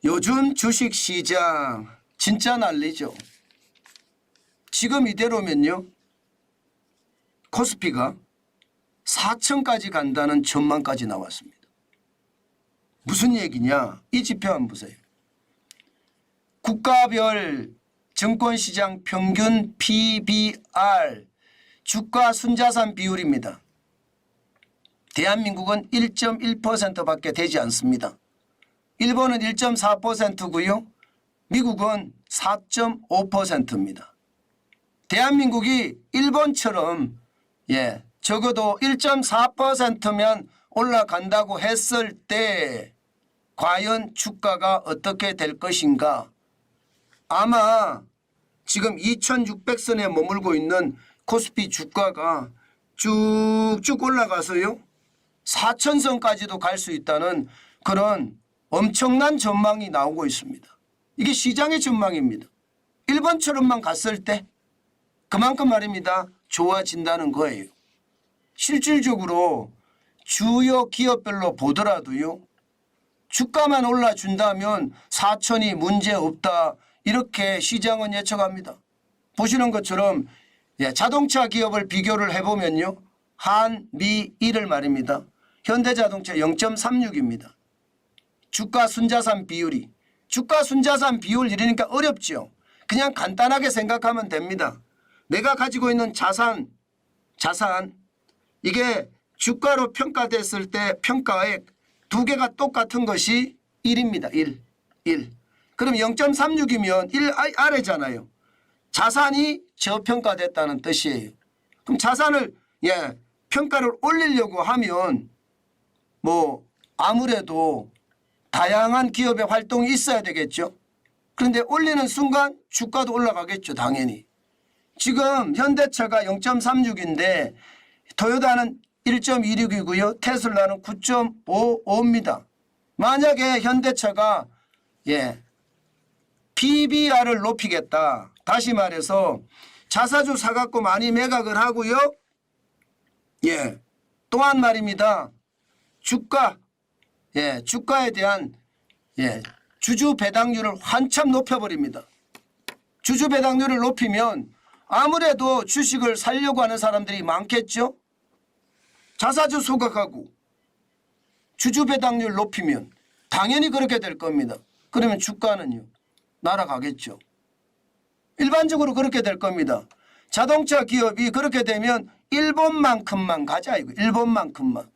요즘 주식시장 진짜 난리죠. 지금 이대로면요 코스피가 4천까지 간다는 전망까지 나왔습니다. 무슨 얘기냐? 이 지표 한번 보세요. 국가별 증권시장 평균 PBR 주가 순자산 비율입니다. 대한민국은 1.1%밖에 되지 않습니다. 일본은 1.4%고요. 미국은 4.5%입니다. 대한민국이 일본처럼 적어도 1.4%면 올라간다고 했을 때 과연 주가가 어떻게 될 것인가? 아마 지금 2600선에 머물고 있는 코스피 주가가 쭉쭉 올라가서요 4000선까지도 갈 수 있다는 그런 엄청난 전망이 나오고 있습니다. 이게 시장의 전망입니다. 일본처럼만 갔을 때 그만큼 말입니다. 좋아진다는 거예요. 실질적으로 주요 기업별로 보더라도요. 주가만 올라준다면 4천이 문제없다. 이렇게 시장은 예측합니다. 보시는 것처럼 자동차 기업을 비교를 해보면요. 한, 미, 일을 말입니다. 현대자동차 0.36입니다. 주가 순자산 비율이. 주가 순자산 비율 이러니까 어렵죠. 그냥 간단하게 생각하면 됩니다. 내가 가지고 있는 자산 이게 주가로 평가됐을 때 평가액 두 개가 똑같은 것이 1입니다. 1. 그럼 0.36이면 1 아래잖아요. 자산이 저평가됐다는 뜻이에요. 그럼 자산을 평가를 올리려고 하면 뭐 아무래도 다양한 기업의 활동이 있어야 되겠죠. 그런데 올리는 순간 주가도 올라가겠죠. 당연히. 지금 현대차가 0.36인데 토요타는 1.26이고요. 테슬라는 9.55입니다. 만약에 현대차가 PBR을 높이겠다. 다시 말해서 자사주 사갖고 많이 매각을 하고요. 또한 말입니다. 주가에 대한 주주 배당률을 한참 높여버립니다. 주주 배당률을 높이면 아무래도 주식을 살려고 하는 사람들이 많겠죠. 자사주 소각하고 주주 배당률 높이면 당연히 그렇게 될 겁니다. 그러면 주가는요 날아가겠죠. 일반적으로 그렇게 될 겁니다. 자동차 기업이 그렇게 되면 일본만큼만 가자 이거. 일본만큼만.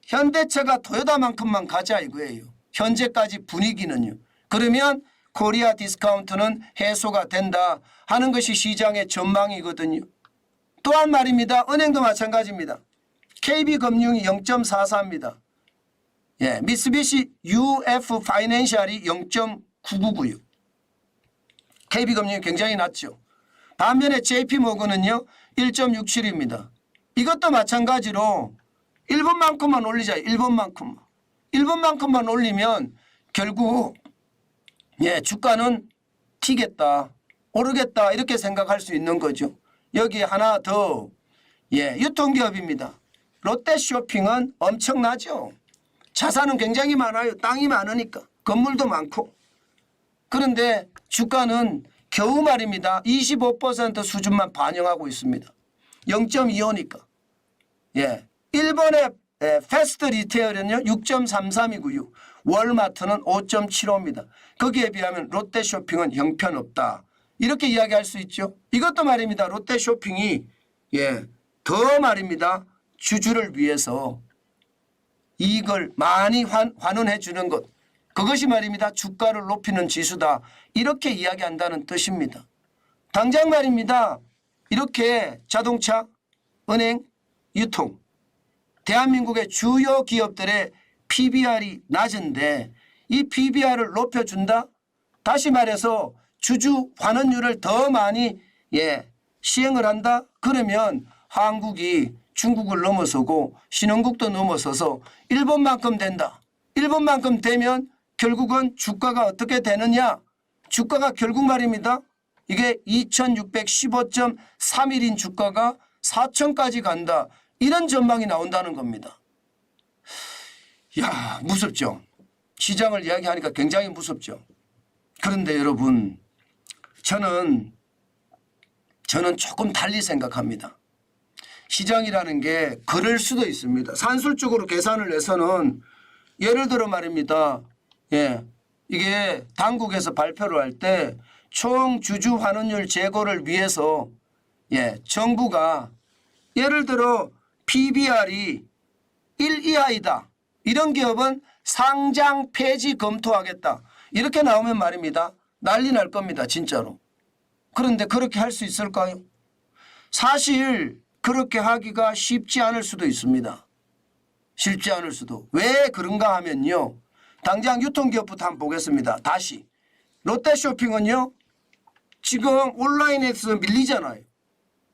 현대차가 토요타만큼만 가자 이거예요. 현재까지 분위기는요. 그러면 코리아 디스카운트는 해소가 된다 하는 것이 시장의 전망이거든요. 또한 말입니다. 은행도 마찬가지입니다. KB금융이 0.44입니다. 미쓰비시 UF 파이낸셜이 0.99고요. KB금융이 굉장히 낮죠. 반면에 JP모건은요 1.67입니다. 이것도 마찬가지로 일본만큼만 올리자. 일본만큼만 올리면 결국 주가는 튀겠다. 오르겠다. 이렇게 생각할 수 있는 거죠. 여기 하나 더 유통기업입니다. 롯데쇼핑은 엄청나죠. 자산은 굉장히 많아요. 땅이 많으니까. 건물도 많고. 그런데 주가는 겨우 말입니다. 25% 수준만 반영하고 있습니다. 0.25니까. 일본의 패스트 리테일은요 6.33이고요. 월마트는 5.75입니다. 거기에 비하면 롯데쇼핑은 형편없다. 이렇게 이야기할 수 있죠. 이것도 말입니다. 롯데쇼핑이 더 말입니다. 주주를 위해서 이익을 많이 환원해 주는 것. 그것이 말입니다. 주가를 높이는 지수다. 이렇게 이야기한다는 뜻입니다. 당장 말입니다. 이렇게 자동차, 은행, 유통 대한민국의 주요 기업들의 PBR이 낮은데 이 PBR을 높여준다? 다시 말해서 주주 환원율을 더 많이 시행을 한다? 그러면 한국이 중국을 넘어서고 신흥국도 넘어서서 일본만큼 된다. 일본만큼 되면 결국은 주가가 어떻게 되느냐? 주가가 결국 말입니다. 이게 2615.31인 주가가 4천까지 간다. 이런 전망이 나온다는 겁니다. 야, 무섭죠. 시장을 이야기하니까 굉장히 무섭죠. 그런데 여러분, 저는 조금 달리 생각합니다. 시장이라는 게 그럴 수도 있습니다. 산술적으로 계산을 해서는 예를 들어 말입니다. 이게 당국에서 발표를 할 때 총 주주 환원율 제고를 위해서 정부가 예를 들어 PBR이 1 이하이다. 이런 기업은 상장 폐지 검토하겠다. 이렇게 나오면 말입니다. 난리 날 겁니다. 진짜로. 그런데 그렇게 할 수 있을까요? 사실 그렇게 하기가 쉽지 않을 수도 있습니다. 쉽지 않을 수도. 왜 그런가 하면요. 당장 유통기업부터 한번 보겠습니다. 다시. 롯데쇼핑은요. 지금 온라인에서 밀리잖아요.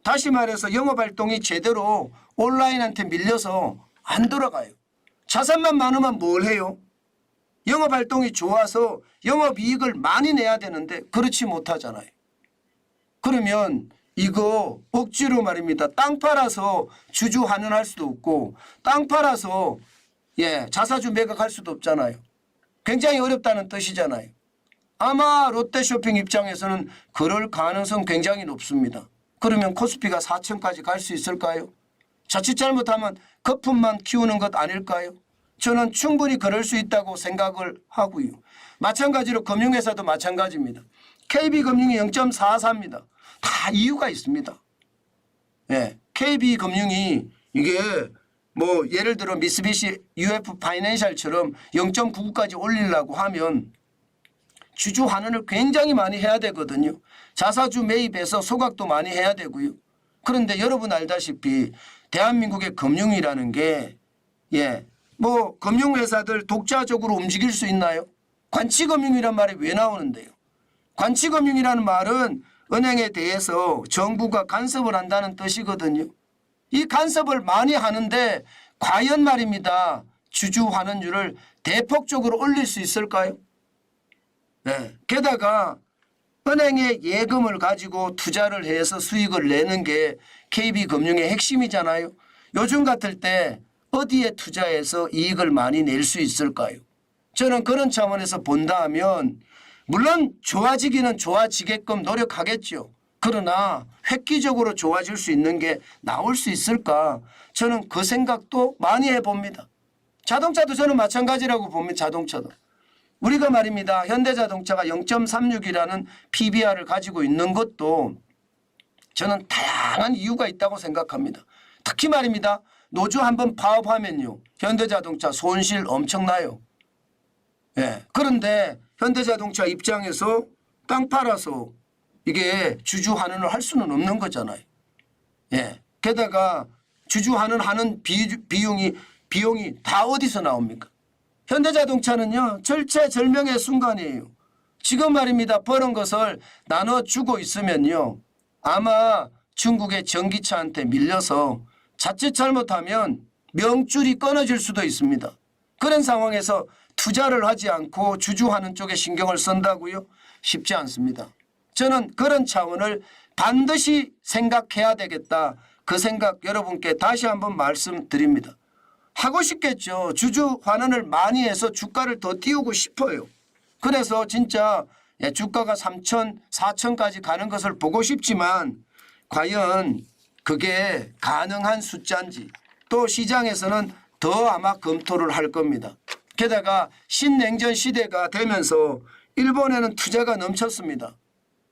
다시 말해서 영업활동이 제대로 온라인한테 밀려서 안 돌아가요. 자산만 많으면 뭘 해요? 영업활동이 좋아서 영업이익을 많이 내야 되는데 그렇지 못하잖아요. 그러면 이거 억지로 말입니다. 땅 팔아서 주주 환원할 수도 없고 땅 팔아서 자사주 매각할 수도 없잖아요. 굉장히 어렵다는 뜻이잖아요. 아마 롯데쇼핑 입장에서는 그럴 가능성 굉장히 높습니다. 그러면 코스피가 4천까지 갈 수 있을까요? 자칫 잘못하면 거품만 키우는 것 아닐까요? 저는 충분히 그럴 수 있다고 생각을 하고요. 마찬가지로 금융회사도 마찬가지입니다. KB금융이 0.44입니다. 다 이유가 있습니다. KB금융이 이게 뭐 예를 들어 미쓰비시 UF 파이낸셜처럼 0.99까지 올리려고 하면 주주 환원을 굉장히 많이 해야 되거든요. 자사주 매입해서 소각도 많이 해야 되고요. 그런데 여러분 알다시피 대한민국의 금융이라는 게 뭐 금융회사들 독자적으로 움직일 수 있나요? 관치금융이란 말이 왜 나오는데요? 관치금융이라는 말은 은행에 대해서 정부가 간섭을 한다는 뜻이거든요. 이 간섭을 많이 하는데 과연 말입니다. 주주 환원율을 대폭적으로 올릴 수 있을까요? 게다가 은행의 예금을 가지고 투자를 해서 수익을 내는 게 KB금융의 핵심이잖아요. 요즘 같을 때 어디에 투자해서 이익을 많이 낼 수 있을까요? 저는 그런 차원에서 본다 하면 물론 좋아지기는 좋아지게끔 노력하겠죠. 그러나 획기적으로 좋아질 수 있는 게 나올 수 있을까? 저는 그 생각도 많이 해봅니다. 자동차도 저는 마찬가지라고 봅니다. 자동차도. 우리가 말입니다. 현대자동차가 0.36이라는 PBR을 가지고 있는 것도 저는 다양한 이유가 있다고 생각합니다. 특히 말입니다. 노조 한번 파업하면요. 현대자동차 손실 엄청나요. 그런데 현대자동차 입장에서 땅 팔아서 이게 주주 환원을 할 수는 없는 거잖아요. 게다가 주주 환원하는 비용이 다 어디서 나옵니까? 현대자동차는요. 절체절명의 순간이에요. 지금 말입니다. 버는 것을 나눠주고 있으면요. 아마 중국의 전기차한테 밀려서 자칫 잘못하면 명줄이 끊어질 수도 있습니다. 그런 상황에서 투자를 하지 않고 주주하는 쪽에 신경을 쓴다고요? 쉽지 않습니다. 저는 그런 차원을 반드시 생각해야 되겠다. 그 생각 여러분께 다시 한번 말씀드립니다. 하고 싶겠죠. 주주 환원을 많이 해서 주가를 더 띄우고 싶어요. 그래서 진짜 주가가 3천, 4천까지 가는 것을 보고 싶지만 과연 그게 가능한 숫자인지 또 시장에서는 더 아마 검토를 할 겁니다. 게다가 신냉전 시대가 되면서 일본에는 투자가 넘쳤습니다.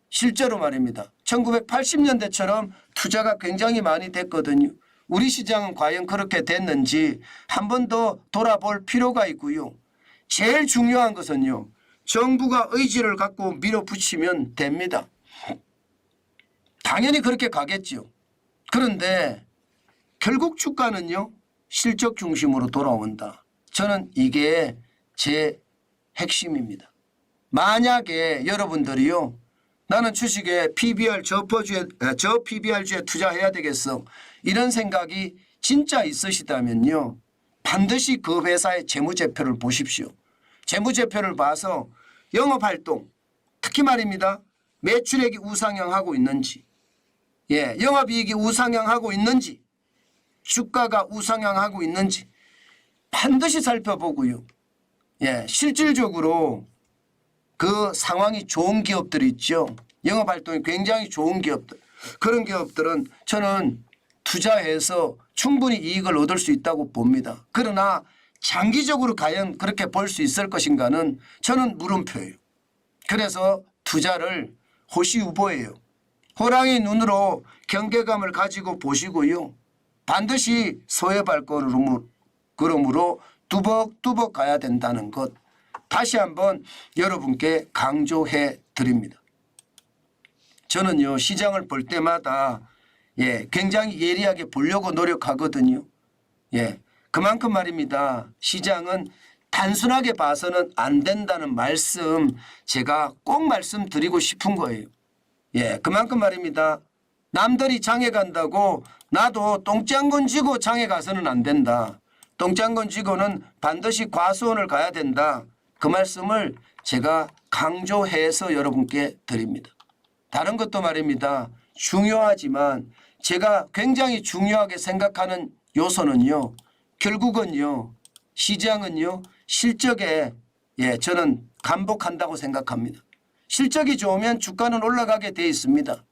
실제로 말입니다. 1980년대처럼 투자가 굉장히 많이 됐거든요. 우리 시장은 과연 그렇게 됐는지 한 번 더 돌아볼 필요가 있고요. 제일 중요한 것은요. 정부가 의지를 갖고 밀어붙이면 됩니다. 당연히 그렇게 가겠죠. 그런데 결국 주가는요. 실적 중심으로 돌아온다. 저는 이게 제 핵심입니다. 만약에 여러분들이요. 나는 주식에 PBR 저 PBR주에 투자해야 되겠어. 이런 생각이 진짜 있으시다면요. 반드시 그 회사의 재무제표를 보십시오. 재무제표를 봐서 영업활동 특히 말입니다. 매출액이 우상향하고 있는지 영업이익이 우상향하고 있는지 주가가 우상향하고 있는지 반드시 살펴보고요. 실질적으로 그 상황이 좋은 기업들이 있죠. 영업 활동이 굉장히 좋은 기업들. 그런 기업들은 저는 투자해서 충분히 이익을 얻을 수 있다고 봅니다. 그러나 장기적으로 과연 그렇게 볼 수 있을 것인가는 저는 물음표예요. 그래서 투자를 호시우보예요. 호랑이 눈으로 경계감을 가지고 보시고요. 반드시 소의 발걸음으로 뚜벅뚜벅 가야 된다는 것 다시 한번 여러분께 강조해 드립니다. 저는요 시장을 볼 때마다 굉장히 예리하게 보려고 노력하거든요. 그만큼 말입니다. 시장은 단순하게 봐서는 안 된다는 말씀 제가 꼭 말씀드리고 싶은 거예요. 그만큼 말입니다. 남들이 장에 간다고 나도 똥장군 쥐고 장에 가서는 안 된다. 똥장군 쥐고는 반드시 과수원을 가야 된다. 그 말씀을 제가 강조해서 여러분께 드립니다. 다른 것도 말입니다. 중요하지만 제가 굉장히 중요하게 생각하는 요소는요. 결국은요. 시장은요. 실적에 저는 감복한다고 생각합니다. 실적이 좋으면 주가는 올라가게 돼 있습니다.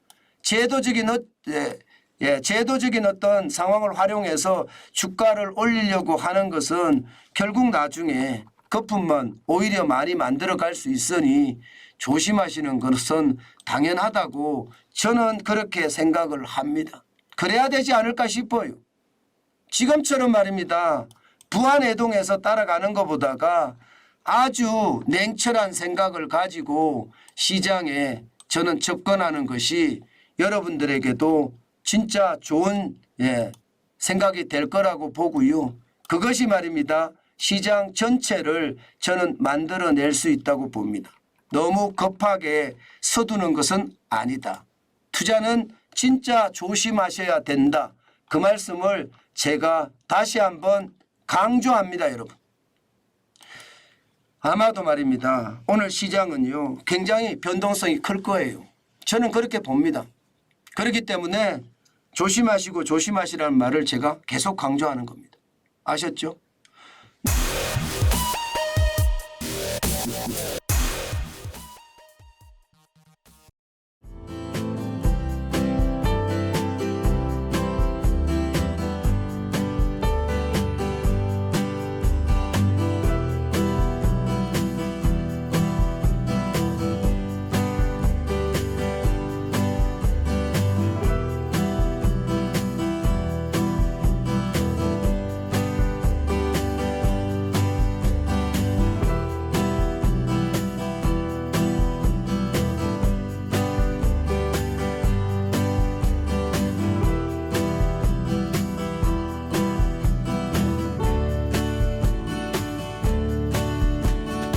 제도적인 어떤 상황을 활용해서 주가를 올리려고 하는 것은 결국 나중에 거품만 오히려 많이 만들어갈 수 있으니 조심하시는 것은 당연하다고 저는 그렇게 생각을 합니다. 그래야 되지 않을까 싶어요. 지금처럼 말입니다. 부안해동해서 따라가는 것보다가 아주 냉철한 생각을 가지고 시장에 저는 접근하는 것이 여러분들에게도 진짜 좋은 생각이 될 거라고 보고요. 그것이 말입니다. 시장 전체를 저는 만들어낼 수 있다고 봅니다. 너무 급하게 서두는 것은 아니다. 투자는 진짜 조심하셔야 된다. 그 말씀을 제가 다시 한번 강조합니다, 여러분. 아마도 말입니다. 오늘 시장은요. 굉장히 변동성이 클 거예요. 저는 그렇게 봅니다. 그렇기 때문에 조심하시고 조심하시라는 말을 제가 계속 강조하는 겁니다. 아셨죠?